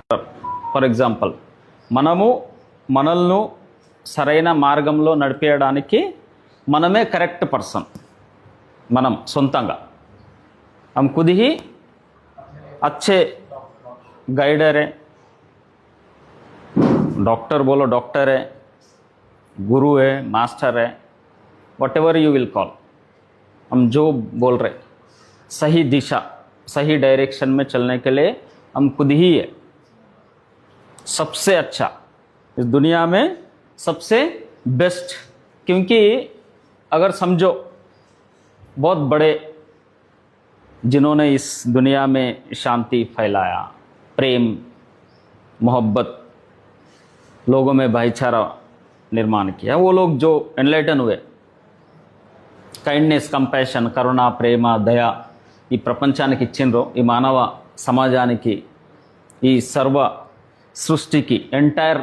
For example మనల్ని సరైన మార్గంలో నడిపేయడానికి మనమే కరెక్ట్ పర్సన్. మనం సొంతంగా हम खुद ही अच्छे गाइडर है. डॉक्टर बोलो डॉक्टर है, गुरु है, मास्टर है, what ever you will call. हम जो बोल रहे सही दिशा सही डायरेक्शन में चलने के लिए हम खुद ही है सबसे अच्छा इस दुनिया में, सबसे बेस्ट. क्योंकि अगर समझो बहुत बड़े जिन्होंने इस दुनिया में शांति फैलाया, प्रेम मोहब्बत, लोगों में भाईचारा निर्माण किया, वो लोग जो एनलाइटन हुए, కైండ్నెస్, కంపాషన్, కరుణ, ప్రేమ, దయ ఈ ప్రపంచానికి ఇచ్చిండ్రో, ఈ మానవ సమాజానికి, ఈ సర్వ సృష్టికి, ఎంటైర్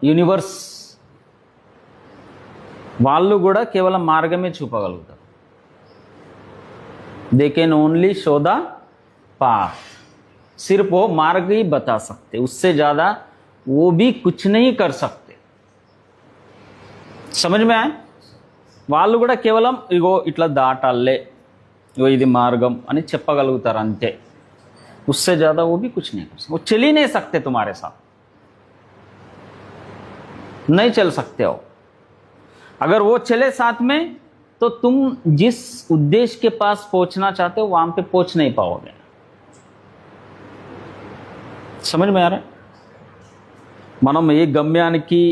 యూనివర్స్, వాళ్ళు కూడా కేవలం మార్గమే చూపగలుగుతారు. They can only show the path. सिर्फ वो मार्ग ही बता सकते, उससे ज़्यादा वो भी कुछ नहीं कर सकते. समझ में आए? వాళ్ళు కూడా కేవలం ఇగో ఇట్లా దాటాలే, ఇగో ఇది మార్గం అని చెప్పగలుగుతారు అంతే. उससे ज़्यादा वो भी कुछ नहीं कर सकते. वो चल ही नहीं सकते तुम्हारे साथ, नहीं चल सकते हो. अगर वो चले साथ में तो तुम जिस उद्देश्य के पास पहुंचना चाहते हो वहां पे पहुंच नहीं पाओगे. समझ में आ रहा है? మనం ఏ గమ్యానికి,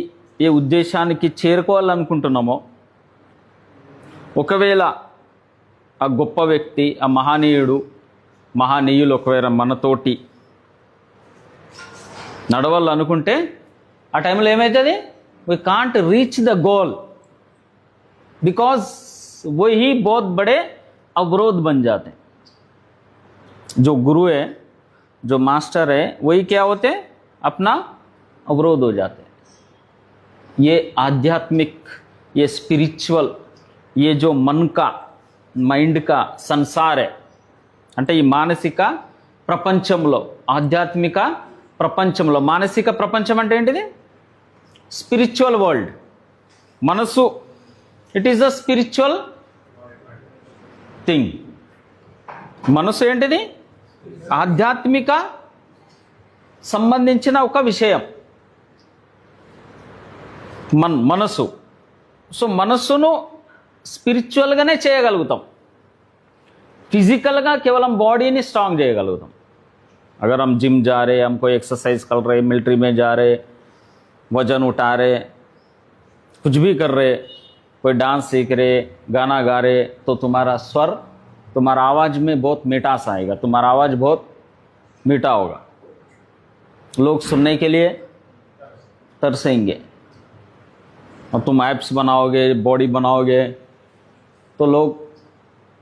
ఏ ఉద్దేశానికి చేరుకోవాలనుకుంటున్నామో, ఒకవేళ ఆ గొప్ప వ్యక్తి, ఆ మహానీయులు ఒకవేళ మనతోటి నడవాలనుకుంటే ఆ టైంలో ఏమవుతుంది? We can't reach the goal, because वही बहुत बड़े अवरोध बन जाते हैं. जो गुरु है, जो मास्टर है, वही क्या होते हैं? अपना अवरोध हो जाते हैं. ये आध्यात्मिक, ये स्पिरिचुअल, ये जो मन का, మైండ్ का संसार है, అంటే ఈ మానసిక ప్రపంచంలో, ఆధ్యాత్మిక ప్రపంచంలో, మానసిక ప్రపంచం అంటే ఏంటిది? Spiritual world. మనసు, it is a spiritual thing. మనసు ఏంటిది? ఆధ్యాత్మిక సంబంధించిన ఒక విషయం మనసు. సో మనస్సును స్పిరిచువల్గానే చేయగలుగుతాం. फिजिकलगा केवल बॉडी स्ट्रांग చేయగలుగుతాం. अगर हम जिम जा रहे, हम कोई एक्सरसाइज कर रहे, मिलिट्री में जा रहे, वजन उठा रहे, कुछ भी कर रहे, कोई डांस सीख रहे, गाना गा रहे, तो तुम्हारा स्वर, तुम्हारा आवाज़ में बहुत मिठास आएगा, तुम्हारा आवाज़ बहुत मीठा होगा, लोग सुनने के लिए तरसेंगे. और तुम एप्स बनाओगे, बॉडी बनाओगे, तो लोग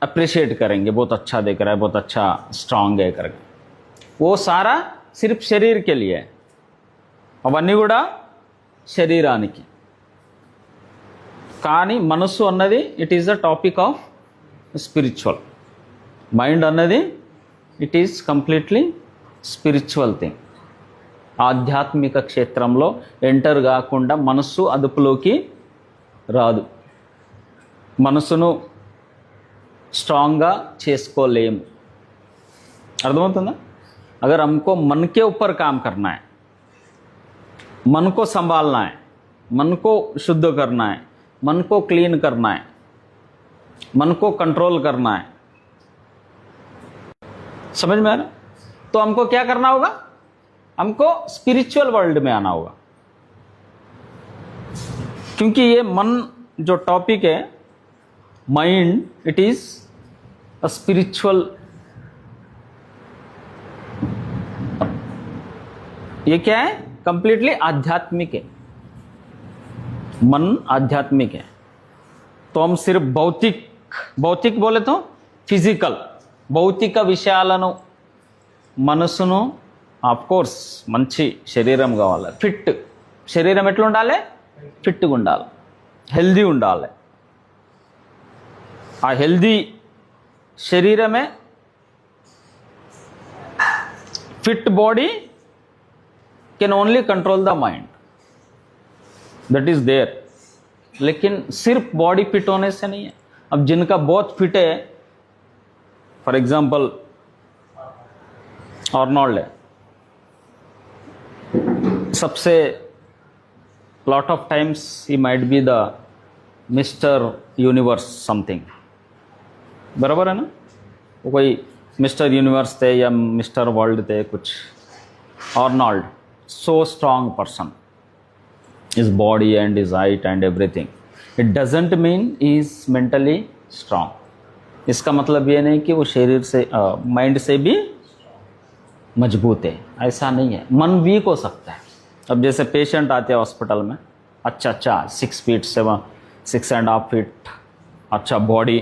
अप्रिशिएट करेंगे, बहुत अच्छा दिख रहा है, बहुत अच्छा स्ट्रांग है करके. वो सारा सिर्फ शरीर के लिए है. అవన్నీ కూడా శరీరానికి. కానీ మనస్సు అన్నది it is the topic of spiritual. Mind అన్నది it is completely spiritual thing. ఆధ్యాత్మిక క్షేత్రంలో ఎంటర్ కాకుండా మనస్సు అదుపులోకి రాదు. మనసును స్ట్రాంగ్గా చేసుకోలేము. అర్థమవుతుందా? अगर हमको मन के ऊपर काम करना है, मन को संभालना है, मन को शुद्ध करना है, मन को क्लीन करना है, मन को कंट्रोल करना है, समझ में आ रहा? तो हमको क्या करना होगा? हमको स्पिरिचुअल वर्ल्ड में आना होगा. क्योंकि ये मन जो टॉपिक है, mind, it is a spiritual. ये क्या है? कंप्लीटली आध्यात्मिक है. मन आध्यात्मिक है. तो हम सिर्फ भौतिक बोले तो फिजिकल, భౌతిక విషయాలను, మనసును, ఆఫ్ కోర్స్ మంచి శరీరం కావాలి, ఫిట్ శరీరం ఎట్లా ఉండాలి? ఫిట్గా ఉండాలి, హెల్దీ ఉండాలి. ఆ హెల్దీ శరీరమే, fit body can only control the mind, that is there. लेकिन सिर्फ बॉडी फिट होने से नहीं है। अब जिनका बहुत फिट है, फॉर एग्जाम्पल आर्नोल्ड है, सबसे lot of times he might be the mister universe something, बराबर है ना? वो कोई मिस्टर यूनिवर्स थे या मिस्टर वर्ल्ड थे कुछ। Arnold, so strong person, his body and his height and everything, it doesn't mean he is mentally strong। इसका मतलब ये नहीं कि वो शरीर से माइंड से भी मजबूत है, ऐसा नहीं है। मन वीक हो सकता है। अब जैसे पेशेंट आते हैं हॉस्पिटल में, अच्छा 6 फीट 6.5 फीट, अच्छा बॉडी,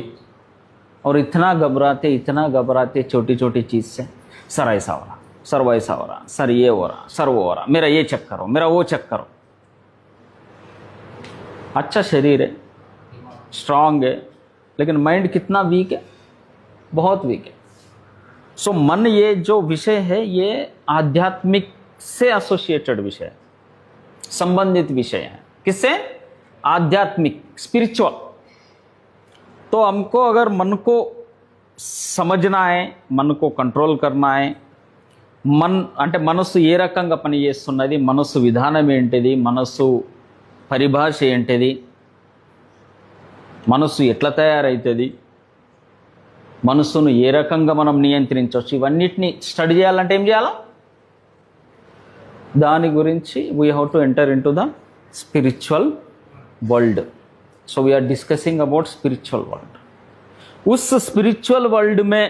और इतना घबराते छोटी छोटी चीज़ से, सर ऐसा हो रहा, सर वैसा हो रहा, सर ये हो रहा, सर वो हो रहा, मेरा ये चेक करो, मेरा वो चेक करो। अच्छा शरीर है, स्ट्रांग है, लेकिन माइंड कितना वीक है, बहुत वीक है। सो मन, ये जो विषय है ये आध्यात्मिक से एसोसिएटेड विषय है, संबंधित विषय है। किससे? आध्यात्मिक, स्पिरिचुअल। तो हमको अगर मन को समझना है, मन को कंट्रोल करना है, అంటే మనస్సు ఏ రకంగా పనిచేస్తున్నది, మనస్సు విధానం ఏంటిది, మనస్సు పరిభాష ఏంటిది, మనస్సు ఎట్లా తయారైతుంది, మనస్సును ఏ రకంగా మనం నియంత్రించవచ్చు, ఇవన్నిటిని స్టడీ చేయాలంటే ఏం చేయాలా? దాని గురించి we have to enter into the spiritual world. So we are discussing about spiritual world. उस स्पिरिचुअल वर्ल्ड में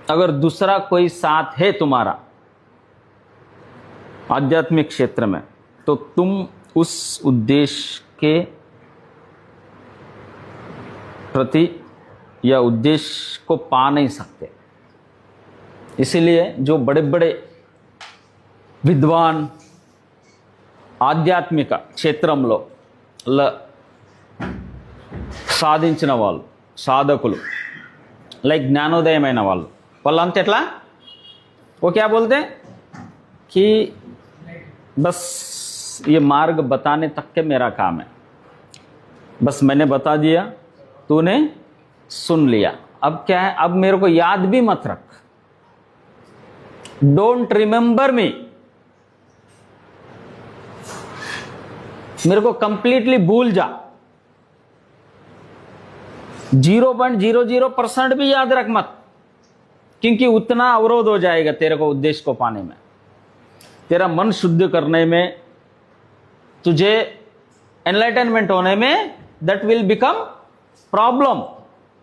अगर दूसरा कोई साथ है तुम्हारा आध्यात्मिक क्षेत्र में, तो तुम उस उद्देश्य के प्रति या उद्देश्य को पा नहीं सकते। इसीलिए जो बड़े बड़े विद्वान ఆధ్యాత్మిక క్షేత్రంలో సాధించిన వాళ్ళు, సాధకులు, లైక్ జ్ఞానోదయమైన వాళ్ళు, వాళ్ళంతా ఎట్లా वो क्या बोलते हैं कि बस ये मार्ग बताने तक के मेरा काम है, बस मैंने बता दिया, तूने सुन लिया, अब क्या है, अब मेरे को याद भी मत रख, डोंट रिमेंबर मी, मेरे को कंप्लीटली भूल जा, 0.00% भी याद रख मत, क्योंकि उतना अवरोध हो जाएगा तेरे को उद्देश्य को पाने में, तेरा मन शुद्ध करने में, तुझे एनलाइटनमेंट होने में, दैट विल बिकम प्रॉब्लम।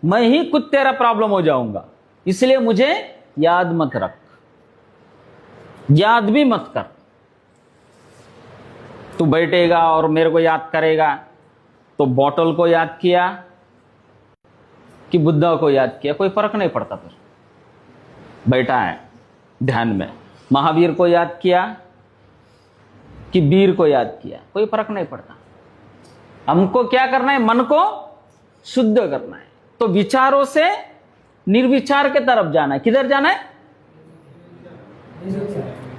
मैं ही खुद तेरा प्रॉब्लम हो जाऊंगा, इसलिए मुझे याद मत रख, याद भी मत कर। तू बैठेगा और मेरे को याद करेगा, तो बॉटल को याद किया कि बुद्धा को याद किया, कोई फर्क नहीं पड़ता। फिर बैठा है ध्यान में, महावीर को याद किया कि वीर को याद किया, कोई फर्क नहीं पड़ता। हमको क्या करना है? मन को शुद्ध करना है। तो विचारों से निर्विचार के तरफ जाना है। किधर जाना है?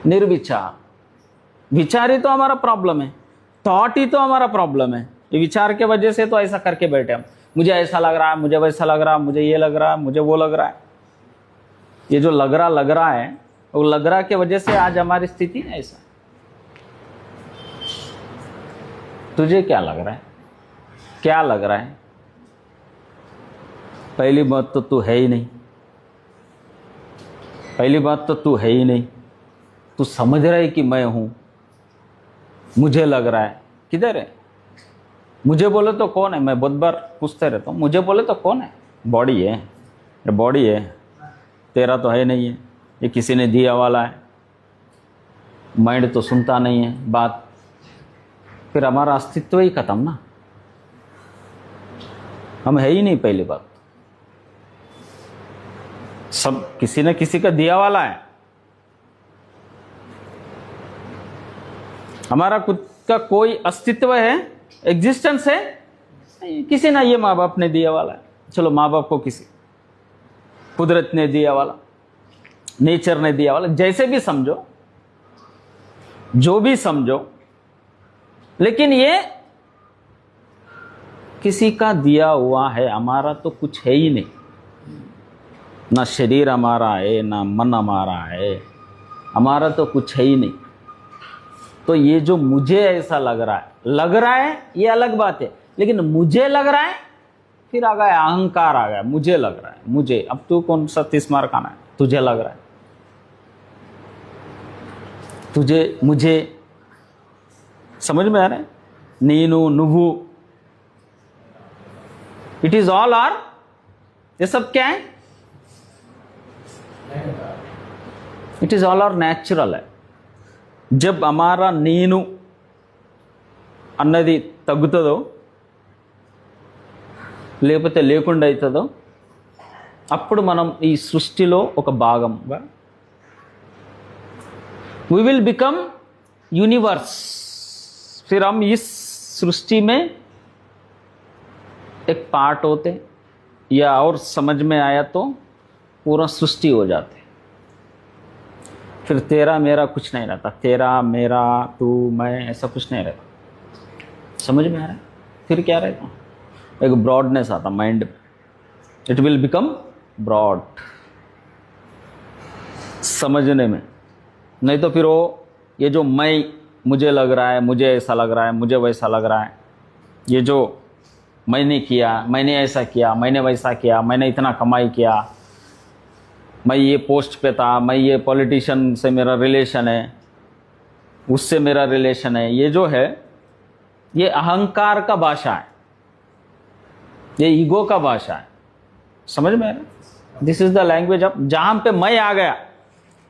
निर्विचार। विचार ही तो हमारा प्रॉब्लम है, थॉट ही तो हमारा प्रॉब्लम है। ये विचार के वजह से तो ऐसा करके बैठे हम, मुझे ऐसा लग रहा है, मुझे वैसा लग रहा है, मुझे ये लग रहा है, मुझे वो लग रहा है। ये जो लग रहा है, वो लग रहा के वजह से आज हमारी स्थिति है ऐसा। तुझे क्या लग रहा है? क्या लग रहा है? पहली बात तो तू है ही नहीं, पहली बात तो तू है ही नहीं। तू समझ रहा है कि मैं हूं, मुझे लग रहा है। किधर है? मुझे बोले तो कौन है? मैं बहुत बार पूछते रहता हूँ, मुझे बोले तो कौन है? बॉडी है, ये बॉडी है, तेरा तो है नहीं है, ये किसी ने दिया वाला है। माइंड तो सुनता नहीं है बात, फिर हमारा अस्तित्व ही खत्म ना, हम है ही नहीं। पहली बात, सब किसी न किसी का दिया वाला है। हमारा खुद का कोई अस्तित्व है, एग्जिस्टेंस है? किसी ना, ये माँ बाप ने दिया वाला है। चलो माँ बाप को किसी कुदरत ने दिया वाला, नेचर ने दिया वाला, जैसे भी समझो, जो भी समझो, लेकिन ये किसी का दिया हुआ है, हमारा तो कुछ है ही नहीं। ना शरीर हमारा है, ना मन हमारा है, हमारा तो कुछ है ही नहीं। तो ये जो मुझे ऐसा लग रहा है ये अलग बात है, लेकिन मुझे लग रहा है, फिर आ गया अहंकार, आ गया मुझे लग रहा है। मुझे, अब तू कौन सा 30 मार्क आना है, तुझे लग रहा है, तुझे मुझे, समझ में आ रहा है? नीनू नुव्वु, इट इज ऑल आर, ये सब क्या है? It is all are natural है। जब हमारा నేను అన్నది తగ్గుతుందో లేకపోతే లేకుండా అవుతుందో అప్పుడు మనం ఈ సృష్టిలో ఒక భాగంగా वी विल बिकम यूनिवर्स। फिर हम इस सृष्टि में एक पार्ट होते, या और समझ में आया तो पूरा सृष्टि हो जाते। फिर तेरा मेरा कुछ नहीं रहता, तेरा मेरा तू मैं ऐसा कुछ नहीं रहता। समझ में आ रहा है? फिर क्या रहता? एक ब्रॉडनेस आता माइंड में, इट विल बिकम ब्रॉड समझने में। नहीं तो फिर वो ये जो मैं, मुझे लग रहा है, मुझे ऐसा लग रहा है, मुझे वैसा लग रहा है, ये जो मैंने किया, मैंने ऐसा किया, मैंने वैसा किया, मैंने इतना कमाई किया, मैं ये पोस्ट पे था, मैं ये पॉलिटिशियन से मेरा रिलेशन है, उससे मेरा रिलेशन है, ये जो है ये अहंकार का भाषा है, ये ईगो का भाषा है। समझ में आ रहा? This is the language of, जहां पे मैं आ गया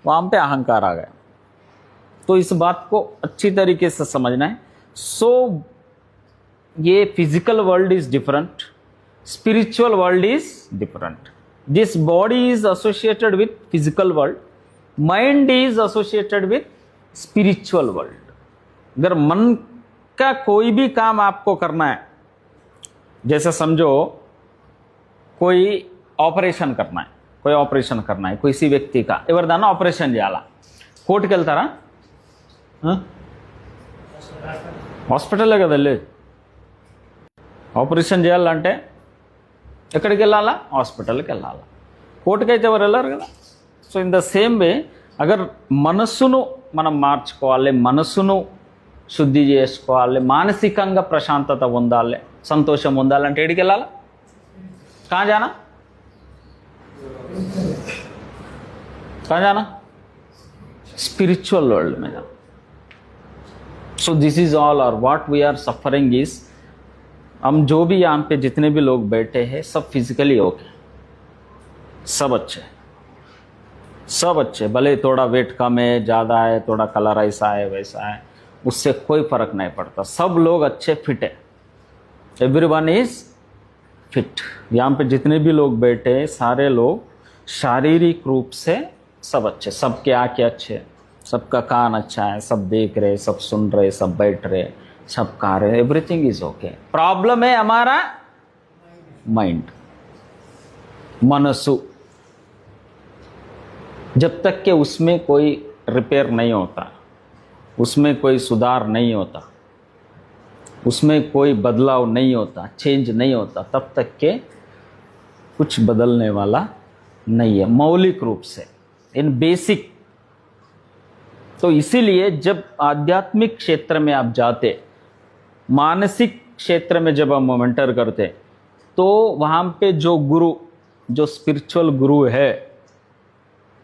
वहां पे अहंकार आ गया। तो इस बात को अच्छी तरीके से समझना है। सो ये physical world is different, spiritual world is different. This body is associated with physical world, mind is associated with spiritual world। अगर मन का कोई भी काम आपको करना है, जैसे समझो कोई ऑपरेशन करना है, कोई ऑपरेशन करना है किसी व्यक्ति का, ఎవరిదన్నా ఆపరేషన్ చేయాలా, కోర్టుకి వెళ్తారా? హాస్పిటలే కదా వెళ్ళేది. ఆపరేషన్ చేయాలంటే ఎక్కడికి వెళ్ళాలా? హాస్పిటల్కి వెళ్ళాలా. కోర్టుకి అయితే ఎవరు వెళ్ళారు కదా. So in the same way agar మనస్సును మనం మార్చుకోవాలి, మనస్సును శుద్ధి చేసుకోవాలి, మానసికంగా ప్రశాంతత పొందాలి, సంతోషం పొందాలంటే ఎక్కడికి వెళ్ళాలా? कहाँ जाना? कहाँ जाना? स्पिरिचुअल वर्ल्ड में जाना। सो दिस इज ऑल और what we are suffering is, हम जो भी यहाँ पे जितने भी लोग बैठे हैं सब फिजिकली ओके, सब अच्छे, सब अच्छे। भले थोड़ा वेट कम है, ज़्यादा है, थोड़ा कलर ऐसा है वैसा है, उससे कोई फर्क नहीं पड़ता, सब लोग अच्छे फिट है। Everyone is fit. यहाँ पे जितने भी लोग बैठे हैं सारे लोग शारीरिक रूप से सब अच्छे, सबके आँखें अच्छे, सबका कान अच्छा है, सब देख रहे, सब सुन रहे, सब बैठ रहे, सब खा रहे, एवरीथिंग इज ओके। प्रॉब्लम है हमारा माइंड, मनसु। जब तक कि उसमें कोई रिपेयर नहीं होता, उसमें कोई सुधार नहीं होता, उसमें कोई बदलाव नहीं होता, चेंज नहीं होता, तब तक के कुछ बदलने वाला नहीं है मौलिक रूप से, इन बेसिक। तो इसीलिए जब आध्यात्मिक क्षेत्र में आप जाते, मानसिक क्षेत्र में जब हम एंटर करते, तो वहाँ पे जो गुरु, जो स्पिरिचुअल गुरु है,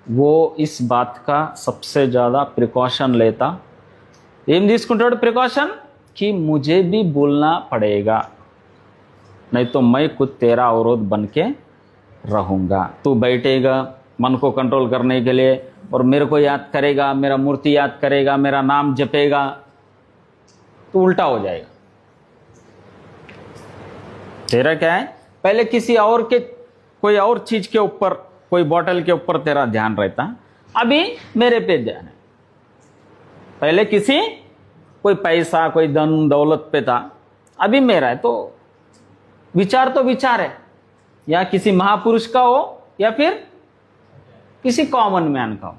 वो इस बात का सबसे ज़्यादा प्रिकॉशन लेता। ఏం తీసుకుంటాడు प्रिकॉशन? कि मुझे भी बोलना पड़ेगा, नहीं तो मैं खुद तेरा अवरोध बन के रहूँगा। तू बैठेगा मन को कंट्रोल करने के लिए और मेरे को याद करेगा, मेरा मूर्ति याद करेगा, मेरा नाम जपेगा, तो उल्टा हो जाएगा। तेरा क्या है, पहले किसी और के, कोई और चीज़ के ऊपर, कोई बॉटल के ऊपर तेरा ध्यान रहता, अभी मेरे पे ध्यान है। पहले किसी, कोई पैसा, कोई धन दौलत पे था, अभी मेरा है। तो विचार तो विचार है, या किसी महापुरुष का हो या फिर किसी कॉमन मैन का हो।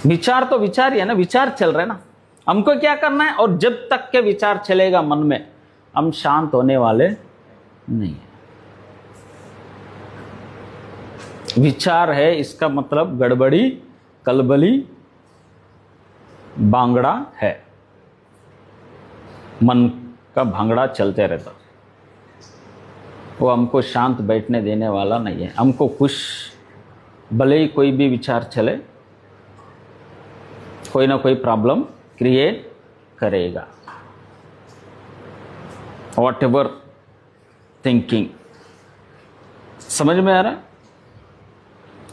विचार तो विचार ही है ना, विचार चल रहे ना, हमको क्या करना है। और जब तक के विचार चलेगा मन में, हम शांत होने वाले नहीं है। विचार है इसका मतलब गड़बड़ी, कलबली, बांगड़ा है, मन का भांगड़ा चलते रहता, वो हमको शांत बैठने देने वाला नहीं है। हमको कुछ, भले ही कोई भी विचार चले, कोई ना कोई प्रॉब्लम क्रिएट करेगा। वॉट एवर थिंकिंग, समझ में आ रहा है?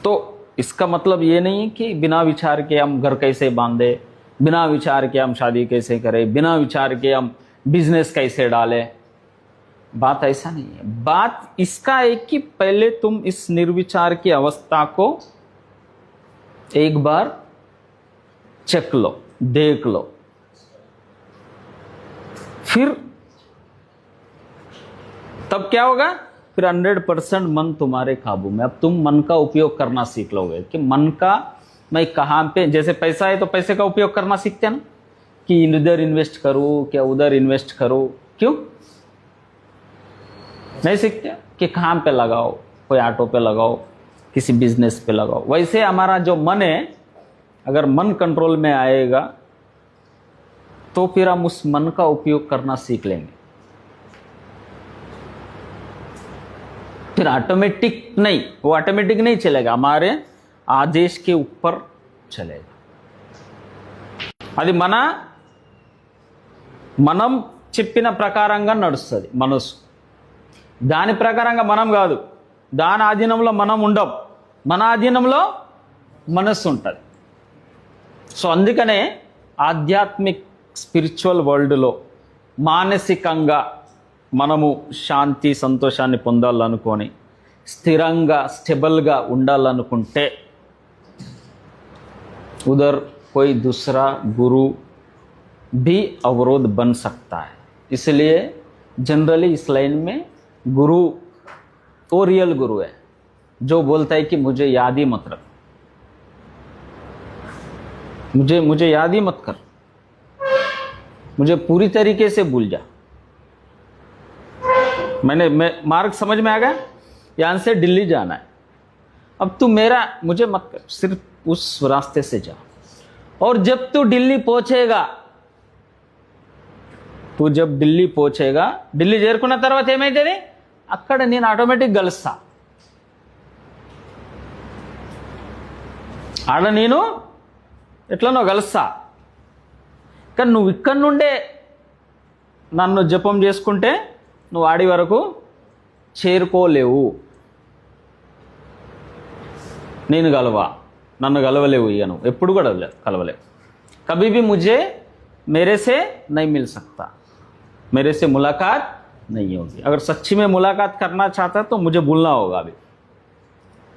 तो इसका मतलब ये नहीं कि बिना विचार के हम घर कैसे बांधे, बिना विचार के हम शादी कैसे करें, बिना विचार के हम बिजनेस कैसे डालें। बात ऐसा नहीं है। बात इसका है कि पहले तुम इस निर्विचार की अवस्था को एक बार चेक लो, देख लो, फिर तब क्या होगा, फिर 100% मन तुम्हारे काबू में। अब तुम मन का उपयोग करना सीख लोगे कि मन का मैं कहाँ पे, जैसे पैसा है तो पैसे का उपयोग करना सीखते हैं ना, कि इधर इन्वेस्ट करूँ क्या उधर इन्वेस्ट करूँ, क्यों नहीं सीखते? कि कहाँ पे लगाओ, कोई ऑटो पे लगाओ, किसी बिजनेस पे लगाओ। वैसे हमारा जो मन है, अगर मन कंट्रोल में आएगा तो फिर हम उस मन का उपयोग करना सीख लेंगे। फिर ऑटोमेटिक नहीं, वो ऑटोमेटिक नहीं चलेगा, हमारे आदेश के ऊपर चलेगा। అది మనం చెప్పిన ప్రకారంగా నడుస్తుంది మనసు, దాని ప్రకారంగా మనం కాదు, దాని ఆధీనంలో మనం ఉండం, మన ఆధీనంలో మనస్సు ఉంటుంది. సో అందుకనే ఆధ్యాత్మిక్ స్పిరిచువల్ వరల్డ్లో మానసికంగా మనము శాంతి సంతోషాన్ని పొందాలనుకొని స్థిరంగా స్టెబుల్గా ఉండాలనుకుంటే उधर कोई दूसरा गुरु भी अवरोध बन सकता है। इसलिए जनरली इस लाइन में गुरु वो रियल गुरु है जो बोलता है कि मुझे याद ही मत रख, मुझे याद ही मत कर, मुझे पूरी तरीके से भूल जा। मैं मार्ग समझ में आ गया, यहां से दिल्ली जाना है, अब तू मुझे मत कर, सिर्फ उस रास्ते से जा। और जब तू दिल्ली पहुंचेगा, तू जब दिल्ली पहुंचेगा, ఢిల్లీ చేరుకున్న తర్వాత ఏమైతుంది, అక్కడ నేను ఆటోమేటిక్ గలుస్తా, ఆడ నేను ఎట్లనో గలుస్తా. కానీ నువ్వు ఇక్కడ నుండే నన్ను జపం చేసుకుంటే నువ్వు ఆడి వరకు చేరుకోలేవు, నేను గలవా, నన్ను గలవలేవు, ఇక నువ్వు ఎప్పుడు కూడా కలవలేవు. कभी भी मुझे मेरे से नहीं मिल सकता, मेरे से मुलाकात नहीं होगी. अगर सच्ची में मुलाकात करना चाहता है तो मुझे भूलना होगा अभी,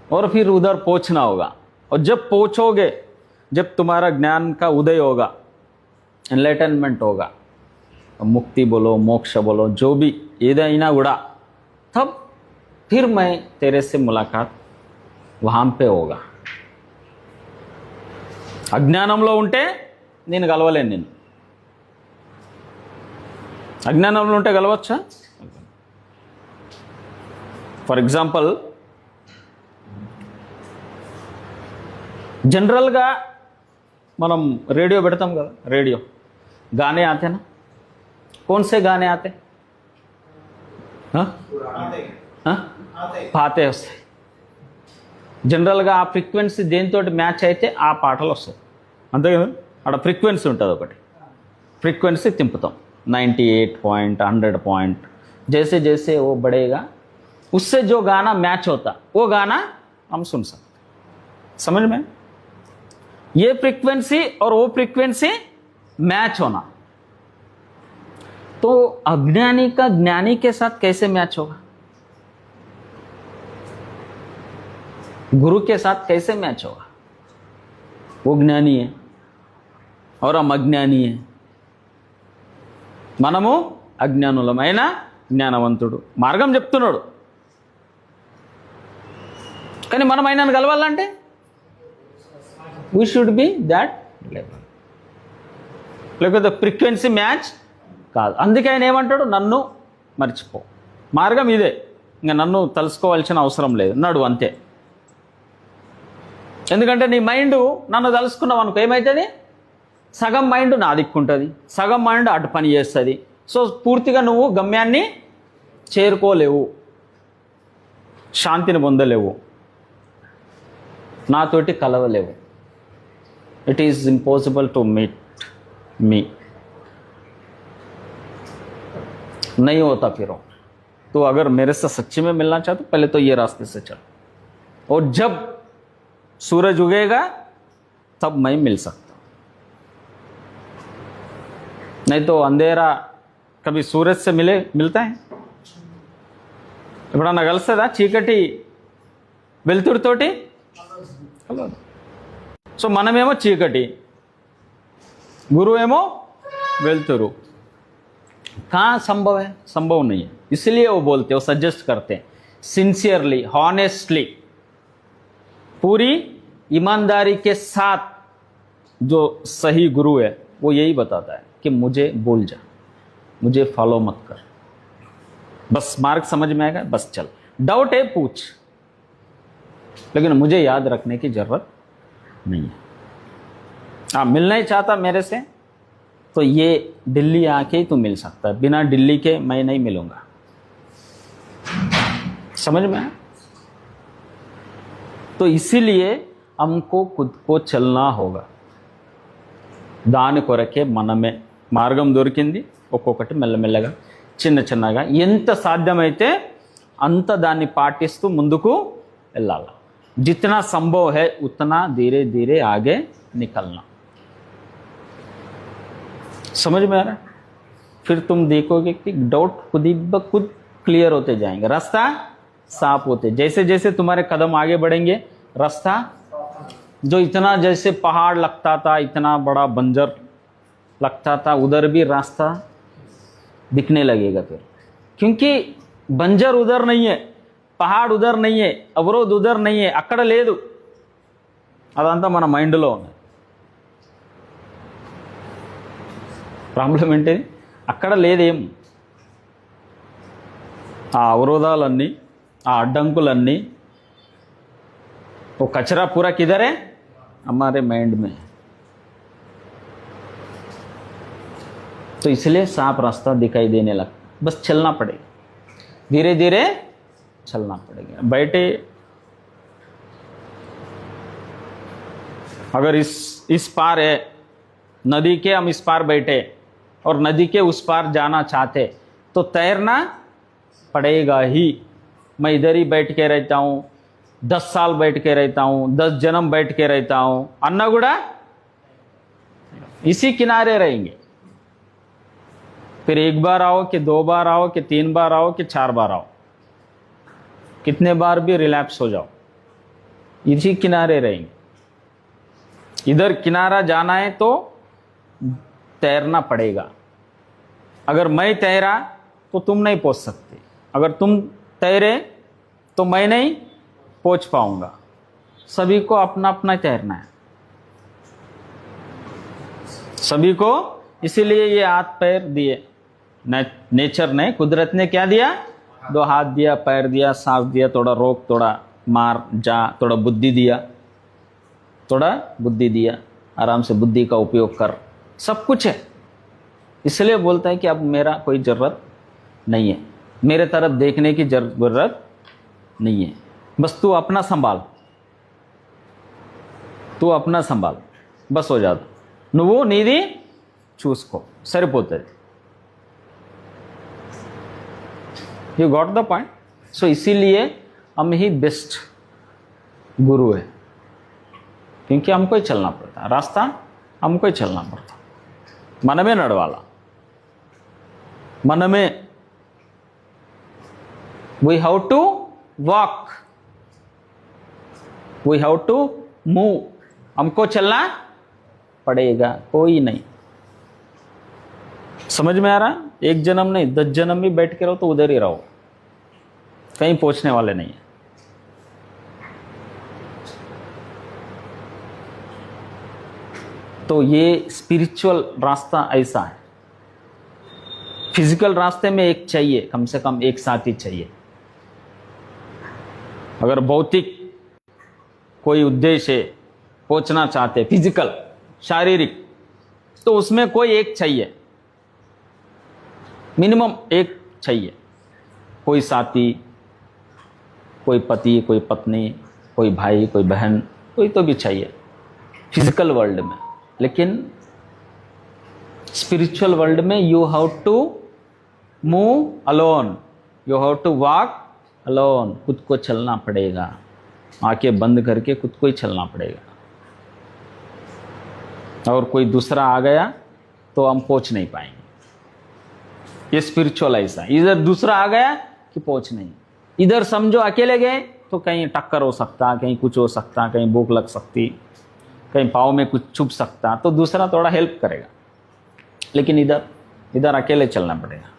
और फिर उधर पहुंचना होगा. और जब पहुंचोगे, जब तुम्हारा ज्ञान का उदय होगा, एनलाइटनमेंट होगा, मुक्ति बोलो, मोक्ष बोलो, जो भी ఏదైనా కూడా, तब फिर मैं तेरे से मुलाकात वहां पे होगा. అజ్ఞానంలో ఉంటే నేను గలవలేను, నేను అజ్ఞానంలో ఉంటే గలవచ్చా? ఫర్ ఎగ్జాంపుల్, జనరల్గా మనం రేడియో పెడతాం కదా, రేడియో गाने आते ना, कौन से गाने आते? పాతే వస్తాయి. జనరల్గా ఆ ఫ్రీక్వెన్సీ దేనితో మ్యాచ్ అయితే ఆ పాటలు వస్తాయి, అంతే కదా. అక్కడ ఫ్రీక్వెన్సీ ఉంటుంది ఒకటి, ఫ్రీక్వెన్సీ తింపుతాం 98 पॉइंट 100 पॉइंट, जैसे जैसे वो बढ़ेगा उससे जो गाना मैच होता वो गाना हम सुन सकते. समझ में? ये फ्रीक्वेंसी और वो फ्रीक्वेंसी मैच होना. तो अज्ञानी का ज्ञानी के साथ कैसे मैच होगा, गुरु के साथ कैसे मैच होगा? वो ज्ञानी है और हम अज्ञानी है. మనము అజ్ఞానులమైన జ్ఞానవంతుడు మార్గం చెప్తున్నాడు, కానీ మనం ఆయనను కలవాలంటే we should be that level. లేకపోతే ఫ్రీక్వెన్సీ మ్యాచ్ కాదు. అందుకే ఆయన ఏమంటాడు, నన్ను మర్చిపో, మార్గం ఇదే, ఇంకా నన్ను తలుసుకోవాల్సిన అవసరం లేదు, నడు అంతే. ఎందుకంటే నీ మైండ్ నన్ను తలుసుకున్నావు అనుకో ఏమవుతుంది, సగం మైండ్ నా దిక్కుంటుంది, సగం మైండ్ అటు పని చేస్తుంది. సో పూర్తిగా నువ్వు గమ్యాన్ని చేరుకోలేవు, శాంతిని పొందలేవు, నాతోటి కలవలేవు. It is impossible to meet me, नहीं होता फिर. तो अगर मेरे से सच्ची में मिलना चाहते तो पहले तो ये रास्ते से चल, और जब सूरज उगेगा तब मैं मिल सकता. नहीं तो अंधेरा कभी सूरज से मिलता है. ఎప్పుడన్నా కలుస్తుందా చీకటి వెలుతురుతోటి? సో మనమేమో చీకటి, गुरु एमो वेल्तुरु. कहाँ संभव है? संभव नहीं है. इसलिए वो बोलते, वो सजेस्ट करते हैं सिंसियरली, हॉनेस्टली, पूरी ईमानदारी के साथ. जो सही गुरु है वो यही बताता है कि मुझे भूल जा, मुझे फॉलो मत कर, बस मार्ग समझ में आएगा, बस चल. डाउट है पूछ, लेकिन मुझे याद रखने की जरूरत नहीं है. हाँ, मिलना ही चाहता मेरे से तो ये दिल्ली आके ही तू मिल सकता है, बिना दिल्ली के मैं नहीं मिलूंगा. समझ में आया? तो इसीलिए हमको खुद को चलना होगा. దాని కొరకే మనమే మార్గం దొరికింది. ఒక్కొక్కటి మెల్లమెల్లగా చిన్న చిన్నగా ఎంత సాధ్యమైతే అంత దాన్ని పాటిస్తూ ముందుకు వెళ్ళాలి. जितना संभव है उतना धीरे धीरे आगे निकलना. समझ में आ रहा है? फिर तुम देखोगे कि डाउट खुद ही ब खुद क्लियर होते जाएंगे, रास्ता साफ होते. जैसे जैसे तुम्हारे कदम आगे बढ़ेंगे, रास्ता जो इतना जैसे पहाड़ लगता था, इतना बड़ा बंजर लगता था, उधर भी रास्ता दिखने लगेगा फिर. क्योंकि बंजर उधर नहीं है, पहाड़ उधर नहीं है, अवरोध उधर नहीं है, అక్కడ లేదు. అదంతా మన మైండ్లో ఉంది. ప్రాబ్లం ఏంటి? అక్కడ లేదేం. ఆ అవరోధాలన్నీ, ఆ అడ్డంకులన్నీ, वो कचरा पूरा किधर है? हमारे माइंड में. तो इसलिए साफ रास्ता दिखाई देने लगा. बस चलना पड़ेगा, धीरे धीरे चलना पड़ेगा. बैठे अगर इस पार है नदी के, हम इस पार बैठे और नदी के उस पार जाना चाहते तो तैरना पड़ेगा ही. मैं इधर ही बैठ के रहता हूँ, 10 साल बैठ के रहता हूँ, 10 जन्म बैठ के रहता हूँ, अन्ना गुड़ा इसी किनारे रहेंगे. फिर एक बार आओ कि 2 बार आओ कि 3 बार आओ कि 4 बार आओ, कितने बार भी रिलैप्स हो जाओ, इसी किनारे रहेंगे. इधर किनारा जाना है तो तैरना पड़ेगा. अगर मैं तैरा तो तुम नहीं पहुंच सकते, अगर तुम तैरे तो मैं नहीं पहुंच पाऊंगा. सभी को अपना अपना तैरना है, सभी को. इसीलिए ये हाथ पैर दिए नेचर ने, कुदरत ने क्या दिया? 2 हाथ दिया, पैर दिया, सांस दिया, थोड़ा रोक, थोड़ा मार, जा, थोड़ा बुद्धि दिया, थोड़ा बुद्धि दिया, आराम से बुद्धि का उपयोग कर. सब कुछ है. इसलिए बोलता है कि अब मेरा कोई ज़रूरत नहीं है, मेरे तरफ देखने की ज़रूरत नहीं है. बस तू अपना संभाल, तू अपना संभाल, बस हो जाता. నువ్వు నీది చూసుకో, సరిపోతుంది. You got the point. So इसीलिए हम ही बेस्ट गुरु है, क्योंकि हमको ही चलना पड़ता है, रास्ता हमको ही चलना पड़ता. मन में नडवाला, मन में we have to walk, we have to move. हमको चलना पड़ेगा, कोई नहीं. समझ में आ रहा? एक जन्म नहीं, 10 जन्म भी बैठ के रहो तो उधर ही रहो, कहीं पहुंचने वाले नहीं है. तो ये स्पिरिचुअल रास्ता ऐसा है। फिजिकल रास्ते में एक चाहिए, कम से कम एक साथी चाहिए। अगर भौतिक कोई उद्देश्य पहुंचना चाहते, फिजिकल शारीरिक, तो उसमें कोई एक चाहिए, मिनिमम एक चाहिए। कोई साथी, कोई पति, कोई पत्नी, कोई भाई, कोई बहन, कोई तो भी चाहिए फिजिकल वर्ल्ड में। लेकिन स्पिरिचुअल वर्ल्ड में you have to move alone, you have to walk alone. खुद को चलना पड़ेगा, आंखें बंद करके खुद को ही चलना पड़ेगा। और कोई दूसरा आ गया तो हम पहुंच नहीं पाएंगे। ये स्पिरिचुअल ऐसा है, इधर दूसरा आ गया कि पहुंच नहीं। इधर समझो अकेले गए तो कहीं टक्कर हो सकता, कहीं कुछ हो सकता, कहीं भूख लग सकती, कहीं पाँव में कुछ चुभ सकता, तो दूसरा थोड़ा हेल्प करेगा। लेकिन इधर अकेले चलना पड़ेगा।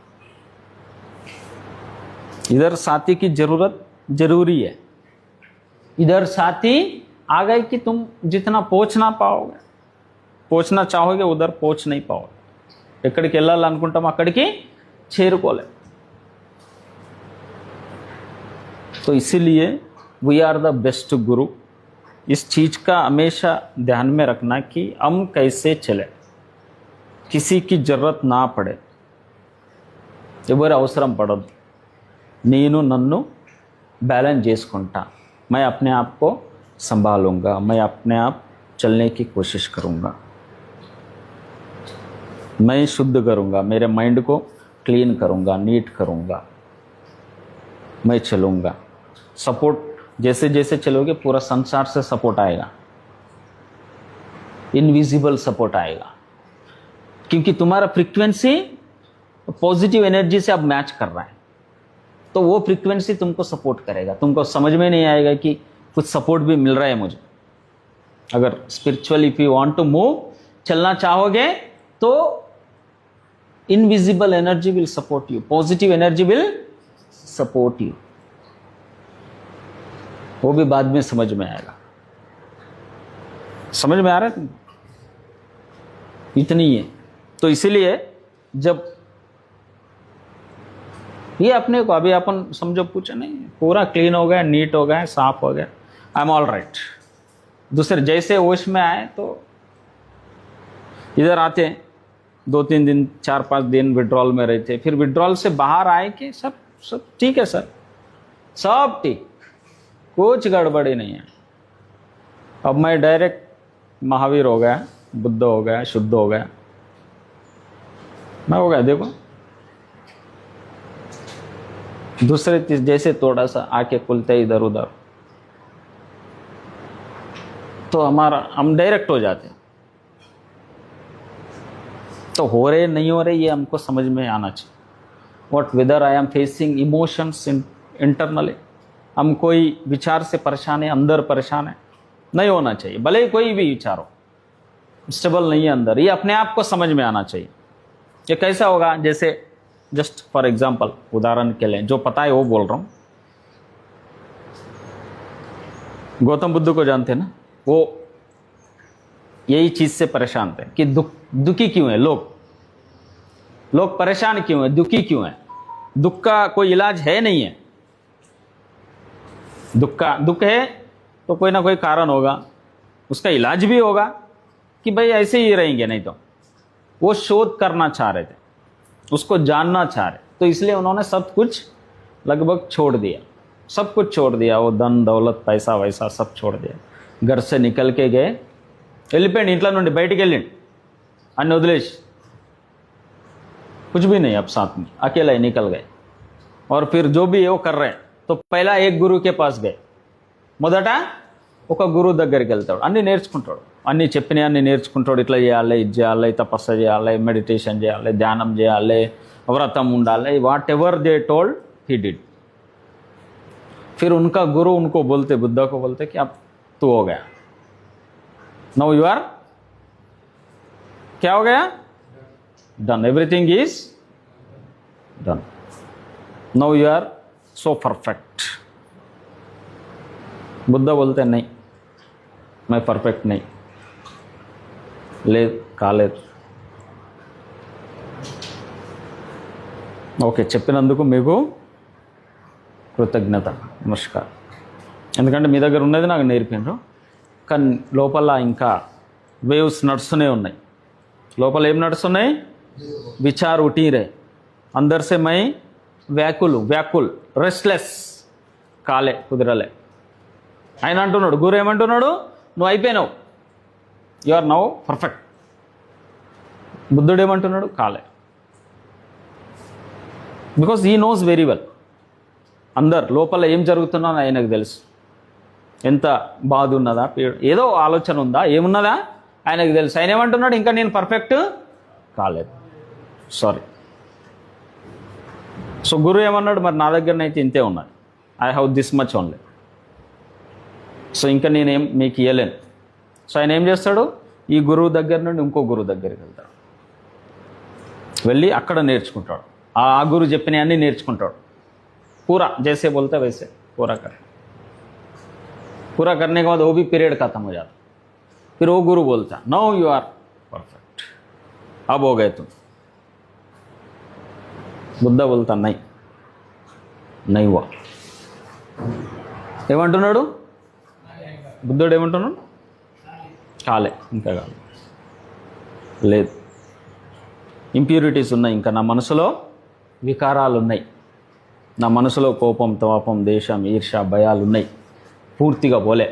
इधर साथी की जरूरत जरूरी है। इधर साथी आ गए कि तुम जितना पहुंचना चाहोगे उधर पहुंच नहीं पाओगे। ఎక్కడికి వెళ్ళాలనుకుంటాం అక్కడికి చేరుకోలేం। तो इसीलिए वी आर द बेस्ट गुरु। इस चीज का हमेशा ध्यान में रखना कि हम कैसे चले, किसी की जरूरत ना पड़े, ఎవరి అవసరం పడదు। నేను నన్ను बैलेंस చేసుకుంటా, मैं अपने आप को संभालूंगा, मैं अपने आप चलने की कोशिश करूंगा, मैं शुद्ध करूंगा, मेरे माइंड को क्लीन करूंगा, नीट करूंगा, मैं चलूंगा। सपोर्ट जैसे जैसे चलोगे पूरा संसार से सपोर्ट आएगा, इनविजिबल सपोर्ट आएगा, क्योंकि तुम्हारा फ्रीक्वेंसी पॉजिटिव एनर्जी से अब मैच कर रहा है। तो वो फ्रीक्वेंसी तुमको सपोर्ट करेगा। तुमको समझ में नहीं आएगा कि कुछ सपोर्ट भी मिल रहा है मुझे। अगर spiritually if you want to move, चलना चाहोगे तो invisible energy will support you, positive energy will support you. वो भी बाद में समझ में आएगा। समझ में आ रहा है तुमको? इतनी है। तो इसीलिए जब ये अपने को अभी अपन समझो पूछे नहीं, पूरा क्लीन हो गया, नीट हो गया, साफ हो गया, आई एम ऑल राइट। दूसरे जैसे होश में आए तो इधर आते 2-3 दिन 4-5 दिन विड्रॉल में रहते, फिर विड्रॉल से बाहर आए कि सब ठीक है सर, सब ठीक, कुछ गड़बड़ी नहीं है। अब मैं डायरेक्ट महावीर हो गया, बुद्ध हो गया, शुद्ध हो गया, मैं हो गया। देखो दूसरे चीज जैसे थोड़ा सा आके खुलते इधर उधर तो हम डायरेक्ट हो जाते। तो हो रहे नहीं हो रहे ये हमको समझ में आना चाहिए। What whether I am facing emotions internally, हम कोई विचार से परेशान है, अंदर परेशान है, नहीं होना चाहिए। भले ही कोई भी विचार हो, स्टेबल नहीं है अंदर, ये अपने आप को समझ में आना चाहिए। ये कैसा होगा, जैसे जस्ट फॉर एग्जाम्पल, उदाहरण के लिए जो पता है वो बोल रहा हूं। गौतम बुद्ध को जानते हैं ना, वो यही चीज से परेशान थे कि दुखी क्यों है लोग परेशान क्यों है, दुखी क्यों है। दुख का कोई इलाज है नहीं है। दुख है तो कोई ना कोई कारण होगा, उसका इलाज भी होगा कि भाई ऐसे ही रहेंगे नहीं तो। वो शोध करना चाह रहे थे, उसको जानना चाह रहे, तो इसलिए उन्होंने सब कुछ लगभग छोड़ दिया, सब कुछ छोड़ दिया। वो धन दौलत पैसा वैसा सब छोड़ दिया, घर से निकल के गए, వెళ్ళిపోయింది ఇంట్లో నుండి బయటికి వెళ్ళిండు, అన్ని వదిలేసి कुछ भी नहीं, अब साथ में अकेला ही निकल गए। और फिर जो भी है वो कर रहे हैं। तो पहला एक गुरु के पास गए। మొదట ఒక గురువు దగ్గరికి వెళ్తాడు, అన్ని నేర్చుకుంటాడు, అన్ని చెప్పిన అన్ని నేర్చుకుంటాడు, ఇట్లా చేయాలి, ఇది చేయాలి, తపస్సు చేయాలి, మెడిటేషన్ చేయాలి, ధ్యానం చేయాలి, व्रतम ఉండాలి, what ever they told he did. फिर उनका गुरु उनको बोलते, बुद्धा को बोलते कि अब तू हो गया, नाउ यू आर, क्या हो गया, done, everything is done, now you are so perfect. Buddha बोलते नहीं, मैं परफेक्ट नहीं, లేదు, కాలేదు. ఓకే, చెప్పినందుకు మీకు కృతజ్ఞత, నమస్కారం. ఎందుకంటే మీ దగ్గర ఉన్నది నాకు నేర్పిండ్రు, కానీ లోపల ఇంకా వేవ్స్ నడుస్తూనే ఉన్నాయి. లోపల ఏం నడుస్తున్నాయి? విచార్ ఉటీరే अंदर से मैं వ్యాకుల్ రెస్ట్లెస్, కాలే, కుదరలే. ఆయన అంటున్నాడు, గురు ఏమంటున్నాడు? నువ్వు అయిపోయినావు, యు ఆర్ నౌ పర్ఫెక్ట్. బుద్ధుడు ఏమంటున్నాడు? కాలే. Because he knows very well. అందరు లోపల ఏం జరుగుతున్నా ఆయనకు తెలుసు. ఎంత బాధ ఉన్నదా, ఏదో ఆలోచన ఉందా, ఏమున్నదా ఆయనకు తెలుసు. ఆయన ఏమంటున్నాడు? ఇంకా నేను పర్ఫెక్ట్ కాలేదు, సారీ. సో గురువు ఏమన్నాడు? మరి నా దగ్గరనైతే ఇంతే ఉన్నది, I have this much only. So ఇంకా నేనేం మీకు ఇవ్వలేను. సో ఆయన ఏం చేస్తాడు? ఈ గురువు దగ్గర నుండి ఇంకో గురువు దగ్గరికి వెళ్తాడు, వెళ్ళి అక్కడ నేర్చుకుంటాడు. ఆ గురువు చెప్పినవన్నీ నేర్చుకుంటాడు. पूरा जैसे बोलते वैसे पूरा करने के बाद वो भी पीरियड खत्म हो जाता. फिर वो गुरु बोलता, नो यू आर परफेक्ट, अब हो गए तुम. बुद्ध बोलता नहीं, नहीं हुआ. ఏమంటున్నాడు బుద్ధుడు? ఏమంటున్నాడు? కాలే, ఇంకా కాలే, లేదు. ఇంప్యూరిటీస్ ఉన్నాయి, ఇంకా నా మనసులో వికారాలు ఉన్నాయి, నా మనసులో కోపం, తాపం, దేశం, ఈర్ష, భయాలు ఉన్నాయి, పూర్తిగా పోలే,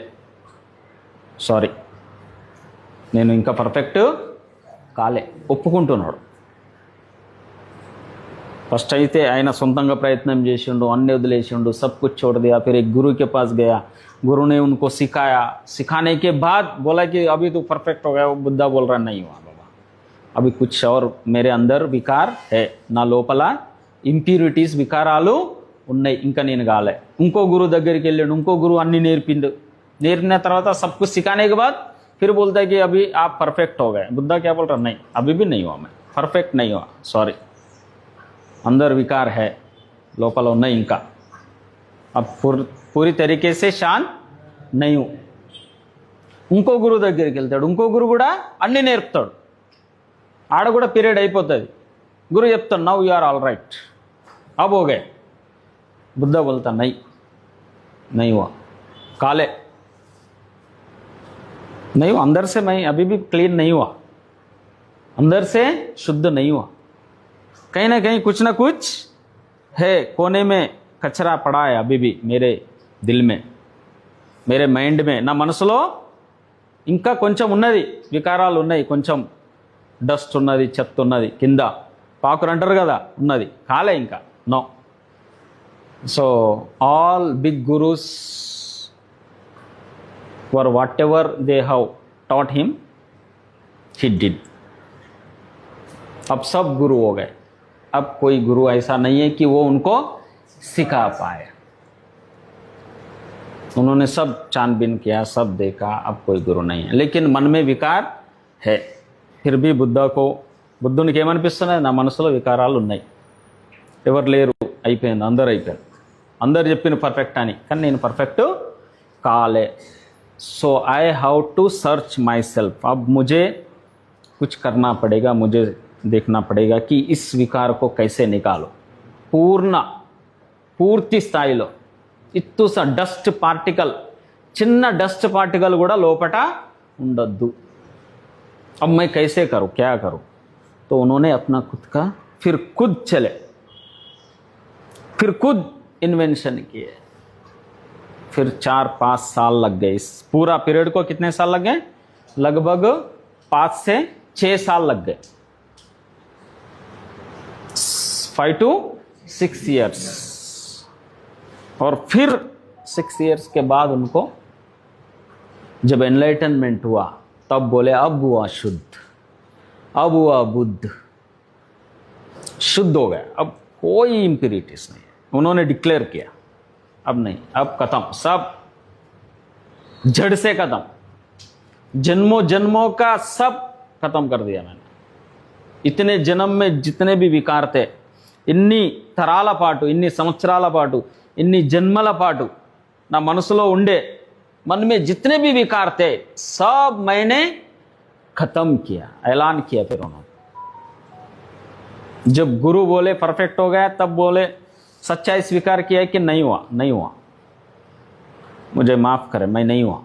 సారీ, నేను ఇంకా పర్ఫెక్ట్ కాలే, ఒప్పుకుంటున్నాడు. ఫస్ట్ అయితే ఆయన సొంతంగా ప్రయత్నం చేసిండు, అన్ని వదిలేసిండు, సబ్ కుछ छोड़ दिया. फिर एक गुरु के पास गया, गुरु ने उनको सिखाया. सिखाने के बाद बोला कि अभी तो परफेक्ट हो गया. वो बुद्धा बोल रहा नहीं हुआ बाबा, अभी कुछ और मेरे अंदर विकार है, నా లోపల ఇంప్యూరిటీస్, వికారాలు ఉన్నాయి, ఇంకా నేను కాలే. ఇంకో గురువు దగ్గరికి వెళ్ళాడు, ఇంకో గురువు అన్ని నేర్పిండు. నేర్పిన తర్వాత सब कुछ सिखाने के बाद फिर बोलता है कि अभी आप परफेक्ट हो गए. बुद्धा क्या बोल रहा? नहीं, अभी भी नहीं हुआ, मैं परफेक्ट नहीं हुआ, सॉरी, अंदर विकार है, లోపల ఉన్నాయి ఇంకా, अब पूरी तरीके से शांत नहीं हूँ. ఇంకో గురువు దగ్గరికి వెళ్తాడు, ఇంకో గురువు కూడా అన్ని నేర్పుతాడు. ఆడ కూడా పీరియడ్ అయిపోతుంది. गुरु చెప్తాడు, now you are all right, अब हो गए. बुद्धा बोलता नहीं, नहीं हुआ, काले, नहीं हुआ. अंदर से मैं अभी भी क्लीन नहीं हुआ, अंदर से शुद्ध नहीं हुआ. कहीं ना कहीं कुछ ना कुछ है, कोने में कचरा पड़ा है अभी भी मेरे दिल में, मेरे మైండ్ में. నా మనసులో ఇంకా కొంచెం ఉన్నది, వికారాలు ఉన్నాయి, కొంచెం డస్ట్ ఉన్నది, చెత్త ఉన్నది, కింద పాకురు అంటారు కదా, ఉన్నది, కాలే ఇంకా, no. So all big gurus for whatever they have taught him, he did. अब सब गुरु हो गए. अब कोई गुरु ऐसा नहीं है कि वो उनको सिखा पाए. उन्होंने सब छानबीन किया, सब देखा, अब कोई गुरु नहीं है. लेकिन मन में विकार है. फिर भी బుద్ధునికి ఏమనిపిస్తున్నాయి? నా మనసులో వికారాలు ఉన్నాయి, ఎవరు లేరు, అయిపోయింది, అందరు అయిపోయారు, అందరు చెప్పిన పర్ఫెక్ట్ అని, కానీ నేను పర్ఫెక్ట్ కాలే. So I have to search myself. अब मुझे कुछ करना पड़ेगा, मुझे देखना पड़ेगा कि इस विकार को कैसे निकालो. పూర్తి స్థాయిలో ఇత్తుస డస్ట్ పార్టికల్, చిన్న డస్ట్ పార్టికల్ కూడా లోపట ఉండద్దు. अब मैं कैसे करूँ, क्या करूँ? तो उन्होंने अपना खुद का फिर खुद चले, फिर खुद इन्वेंशन किए. फिर 4-5 साल लग गए. इस पूरा पीरियड को कितने साल लग गए? लगभग 5 से 6 साल लग गए. 5 to 6 years. और फिर 6 years के बाद उनको जब एनलाइटनमेंट हुआ, तब बोले अब हुआ शुद्ध, अब हुआ बुद्ध, शुद्ध हो गया, अब कोई इंप्यूरिटीज नहीं. उन्होंने डिक्लेयर किया, अब नहीं, अब खत्म, सब जड़ से खत्म, जन्मों जन्मों का सब खत्म कर दिया मैंने. इतने जन्म में जितने भी विकार थे, इन्नी తరాల పాటు, ఇన్ని సంవత్సరాల పాటు, ఇన్ని జన్మల పాటు నా మనసులో ఉండే, मन में जितने भी विकार थे सब मैंने खत्म किया, ऐलान किया। फिर उन्होंने जब गुरु बोले परफेक्ट हो गया, तब बोले सच्चाई स्वीकार किया कि नहीं हुआ, नहीं हुआ, मुझे माफ करें, मैं नहीं हुआ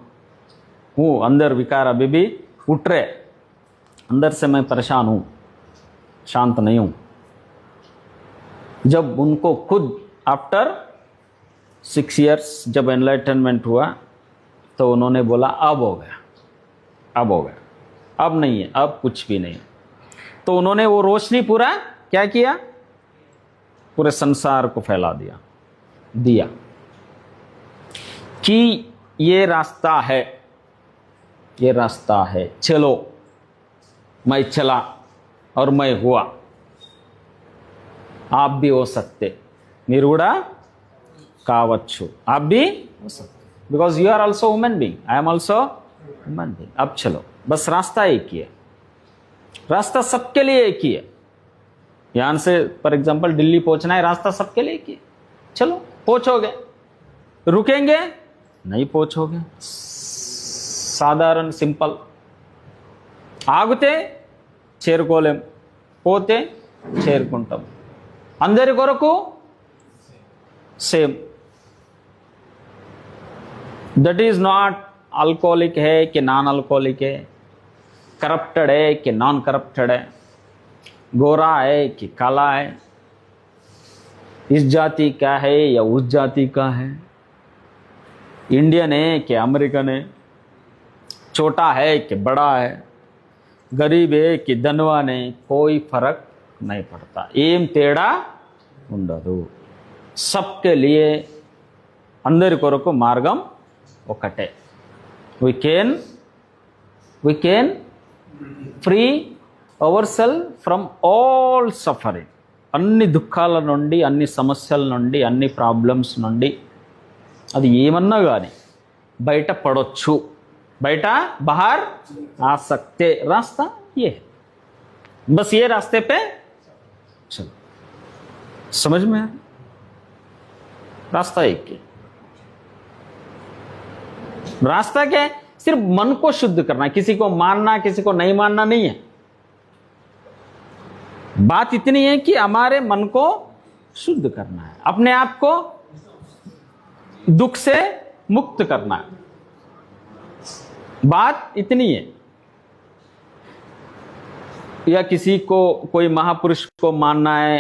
हूँ, अंदर विकार अभी भी उठ रहे, अंदर से मैं परेशान हूँ, शांत नहीं हूँ। जब उनको खुद आफ्टर 6 years जब एनलाइटनमेंट हुआ, तो उन्होंने बोला अब हो गया, अब हो गया, अब नहीं है, अब कुछ भी नहीं। तो उन्होंने वो रोशनी पूरा क्या किया, पूरे संसार को फैला दिया कि ये रास्ता है, ये रास्ता है, चलो। मैं चला और मैं हुआ, आप भी हो सकते, మీరు కూడా కావచ్చు, आप भी हो सकते, because you are also human being, I am also human being. अब चलो, बस रास्ता एक ही है, रास्ता सबके लिए एक ही है। यहां से फॉर एग्जांपल दिल्ली पहुंचना है, रास्ता सबके लिए एक ही है, चलो पहुंचोगे, रुकेंगे नहीं पहुंचोगे, साधारण सिंपल। ఆగితే చేరుకోలేం, పోతే చేరుకుంటాం, అందరి కొరకు same. That is not alcoholic है कि नॉन अल्कोहलिक है, करप्टेड है कि नॉन करप्टेड है, गोरा है कि काला है, इस जाति का है या उस जाति का है, इंडियन है कि अमेरिकन है, छोटा है कि बड़ा है, गरीब है कि धनवान है, कोई फर्क नहीं पड़ता, ఏం తేడా ఉండదు। सबके लिए అందరి కొరకు మార్గం ఒకటే। we can free ourselves from all suffering, అన్ని దుఃఖాల నుండి, అన్ని సమస్యల నుండి, అన్ని ప్రాబ్లమ్స్ నుండి, అది ఏమన్నా కానీ బయట పడొచ్చు, బయట बाहर आ सकते, रास्ता ये है, बस ये रास्ते पे चलो। समझ में आया? रास्ता एक है। रास्ता क्या है? सिर्फ मन को शुद्ध करना है, किसी को मानना, किसी को नहीं मानना नहीं है। बात इतनी है कि हमारे मन को शुद्ध करना है, अपने आप को दुख से मुक्त करना है, बात इतनी है। या किसी को कोई महापुरुष को मानना है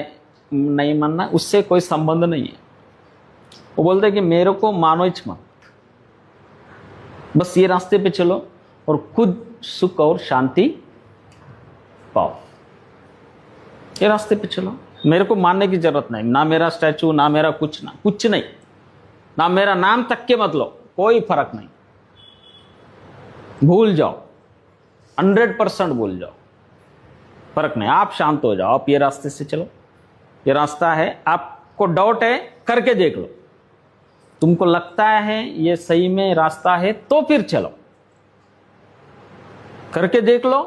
नहीं मानना, उससे कोई संबंध नहीं है। वो बोलते हैं कि मेरे को मानो ही मत, बस ये रास्ते पे चलो और खुद सुख और शांति पाओ, ये रास्ते पे चलो। मेरे को मानने की जरूरत नहीं, ना मेरा स्टैचू, ना मेरा कुछ, ना कुछ नहीं, ना मेरा नाम तक के मत लो, कोई फर्क नहीं, भूल जाओ, 100% भूल जाओ, फर्क नहीं, आप शांत हो जाओ, आप ये रास्ते से चलो, ये रास्ता है। आपको डाउट है, करके देख लो, तुमको लगता है ये सही में रास्ता है तो फिर चलो, करके देख लो,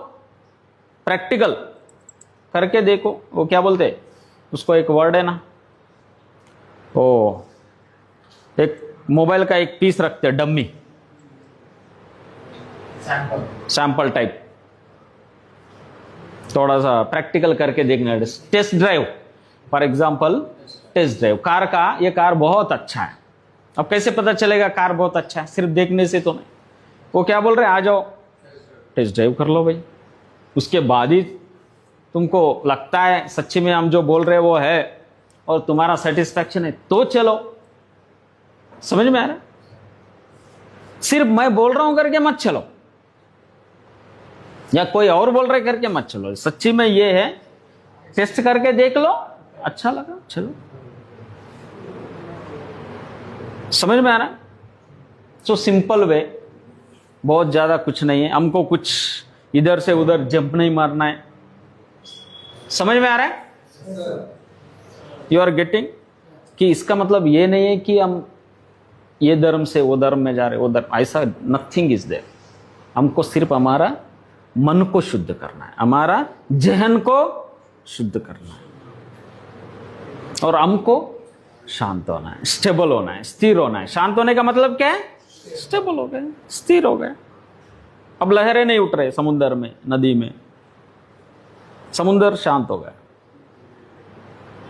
प्रैक्टिकल करके देखो। वो क्या बोलते हैं उसको, एक वर्ड है ना, ओ एक मोबाइल का एक पीस रखते हैं, डम्मी, सैंपल टाइप, थोड़ा सा प्रैक्टिकल करके देखना, test drive for example, test drive car का, ये कार बहुत अच्छा है। अब कैसे पता चलेगा कार बहुत अच्छा है? सिर्फ देखने से तो नहीं। वो क्या बोल रहे हैं, आ जाओ टेस्ट ड्राइव कर लो भाई, उसके बाद ही तुमको लगता है सच्ची में हम जो बोल रहे हैं वो है और तुम्हारा सेटिस्फैक्शन है तो चलो। समझ में आ रहा है? सिर्फ मैं बोल रहा हूं करके मत चलो, या कोई और बोल रहे करके मत चलो, सच्ची में ये है, टेस्ट करके देख लो, अच्छा लगा चलो। समझ में आ रहा है? सो सिंपल वे, बहुत ज्यादा कुछ नहीं है, हमको कुछ इधर से उधर जंप नहीं मारना है। समझ में आ रहा है? You are getting? कि इसका मतलब ये नहीं है कि हम ये धर्म से वो धर्म में जा रहे, वो धर्म, ऐसा नथिंग इज देयर। हमको सिर्फ हमारा मन को शुद्ध करना है, हमारा जहन को शुद्ध करना है, और हमको शांत होना है, स्टेबल होना है, स्थिर होना है। शांत होने का मतलब क्या है? स्टेबल हो गए, स्थिर हो गए, अब लहरें नहीं उठ रहे समुद्र में, नदी में, समुद्र शांत हो गया,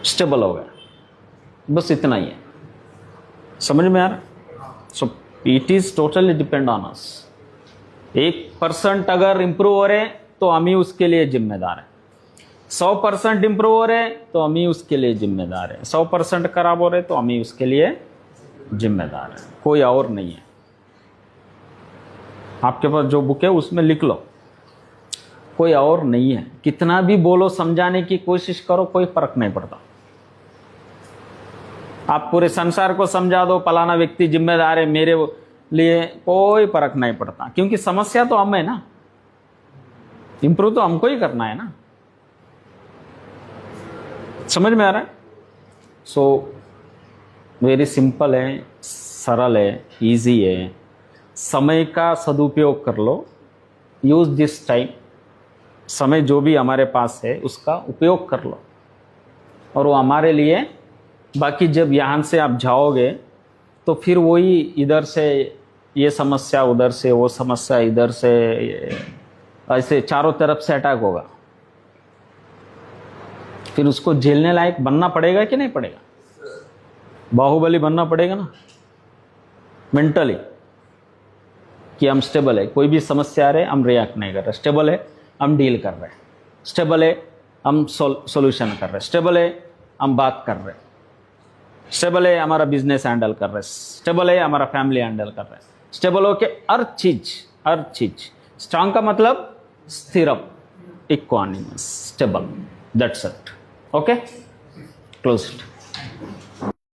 स्टेबल हो गया, बस इतना ही है। समझ में आ रहा? So it is totally depend on us. 1% अगर इंप्रूव हो रहे तो हम ही उसके लिए जिम्मेदार है, 100% इंप्रूव हो रहे तो हम ही उसके लिए जिम्मेदार है, 100% खराब हो रहे तो हम ही उसके लिए जिम्मेदार है, कोई और नहीं है। आपके पास जो बुक है उसमें लिख लो, कोई और नहीं है। कितना भी बोलो, समझाने की कोशिश करो, कोई फर्क नहीं पड़ता। आप पूरे संसार को समझा दो फलाना व्यक्ति जिम्मेदार है मेरे लिए, कोई फर्क नहीं पड़ता, क्योंकि समस्या तो हम है ना, इंप्रूव तो हमको ही करना है ना। समझ में आ रहा है? सो वेरी सिंपल है, सरल है, इजी है। समय का सदुपयोग कर लो, यूज दिस टाइम। समय जो भी हमारे पास है उसका उपयोग कर लो, और वो हमारे लिए। बाकी जब यहाँ से आप जाओगे तो फिर वही इधर से ये समस्या, उधर से वो समस्या, इधर से ऐसे चारों तरफ से अटैक होगा। फिर उसको झेलने लायक बनना पड़ेगा कि नहीं पड़ेगा? बाहुबली बनना पड़ेगा ना मेंटली, कि हम स्टेबल है, कोई भी समस्या आ रहे हम रिएक्ट नहीं कर रहे, स्टेबल है हम डील कर रहे हैं, स्टेबल है हम सॉल्यूशन कर रहे हैं, स्टेबल है हम बात कर रहे हैं, स्टेबल है हमारा बिजनेस हैंडल कर रहे हैं, स्टेबल है हमारा फैमिली हैंडल कर रहे हैं, स्टेबल होके हर चीज। स्ट्रांग का मतलब स्थिरम, equanimous, stable, that's it. Okay, close it.